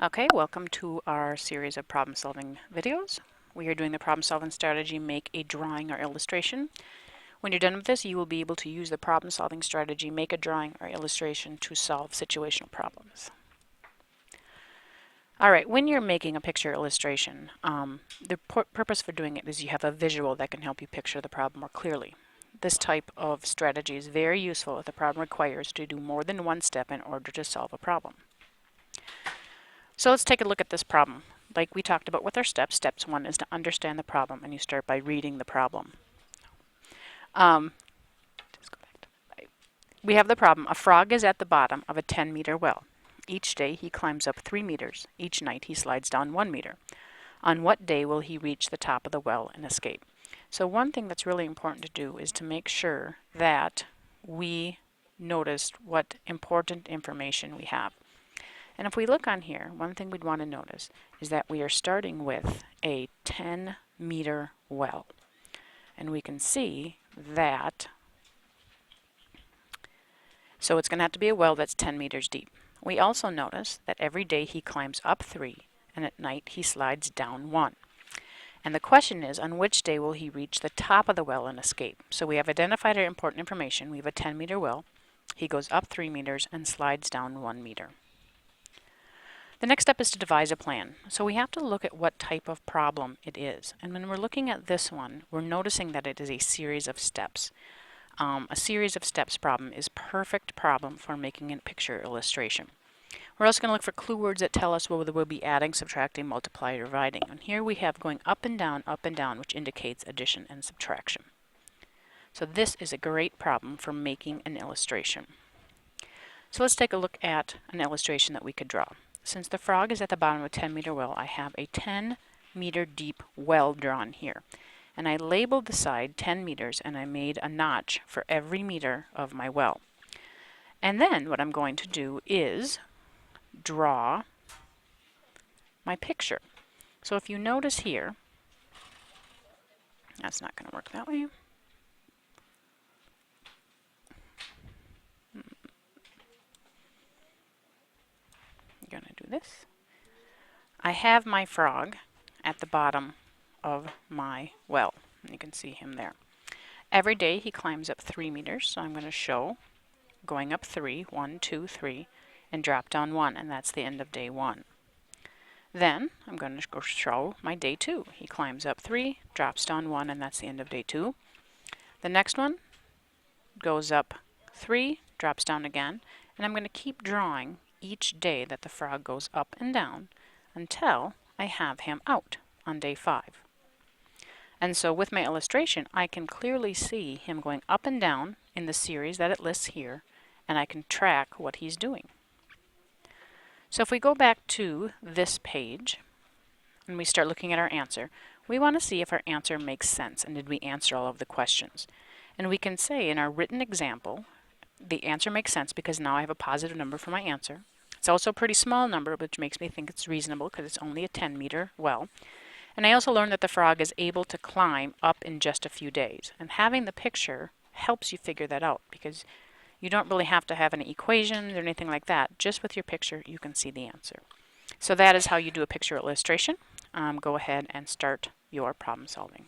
Okay, welcome to our series of problem solving videos. We are doing the problem solving strategy, make a drawing or illustration. When you're done with this, you will be able to use the problem solving strategy, make a drawing or illustration to solve situational problems. Alright, when you're making a picture illustration, the purpose for doing it is you have a visual that can help you picture the problem more clearly. This type of strategy is very useful if the problem requires to do more than one step in order to solve a problem. So let's take a look at this problem. Like we talked about with our steps, steps 1 is to understand the problem, and you start by reading the problem. We have the problem. A frog is at the bottom of a 10-meter well. Each day he climbs up 3 meters. Each night he slides down 1 meter. On what day will he reach the top of the well and escape? So one thing that's really important to do is to make sure that we notice what important information we have. And if we look on here, one thing we'd want to notice is that we are starting with a 10-meter well. And we can see that, so it's going to have to be a well that's 10 meters deep. We also notice that every day he climbs up 3, and at night he slides down 1. And the question is, on which day will he reach the top of the well and escape? So we have identified our important information. We have a 10-meter well. He goes up 3 meters and slides down 1 meter. The next step is to devise a plan. So we have to look at what type of problem it is. And when we're looking at this one, we're noticing that it is a series of steps. A series of steps problem is perfect problem for making a picture illustration. We're also going to look for clue words that tell us whether we'll be adding, subtracting, multiplying, or dividing. And here we have going up and down, which indicates addition and subtraction. So this is a great problem for making an illustration. So let's take a look at an illustration that we could draw. Since the frog is at the bottom of a 10-meter well, I have a 10-meter deep well drawn here. And I labeled the side 10 meters, and I made a notch for every meter of my well. And then what I'm going to do is draw my picture. So if you notice here, that's not going to work that way. I'm going to do this. I have my frog at the bottom of my well. You can see him there. Every day he climbs up 3 meters, so I'm going to show going up 3, 1, 2, 3, and drop down 1, and that's the end of day 1. Then I'm going to go show my day 2. He climbs up 3, drops down 1, and that's the end of day 2. The next one goes up 3, drops down again, and I'm going to keep drawing each day that the frog goes up and down until I have him out on day 5. And so with my illustration, I can clearly see him going up and down in the series that it lists here, and I can track what he's doing. So if we go back to this page and we start looking at our answer, we want to see if our answer makes sense and did we answer all of the questions. And we can say in our written example, the answer makes sense because now I have a positive number for my answer. It's also a pretty small number, which makes me think it's reasonable because it's only a 10-meter well. And I also learned that the frog is able to climb up in just a few days. And having the picture helps you figure that out because you don't really have to have any equations or anything like that. Just with your picture, you can see the answer. So that is how you do a picture illustration. Go ahead and start your problem solving.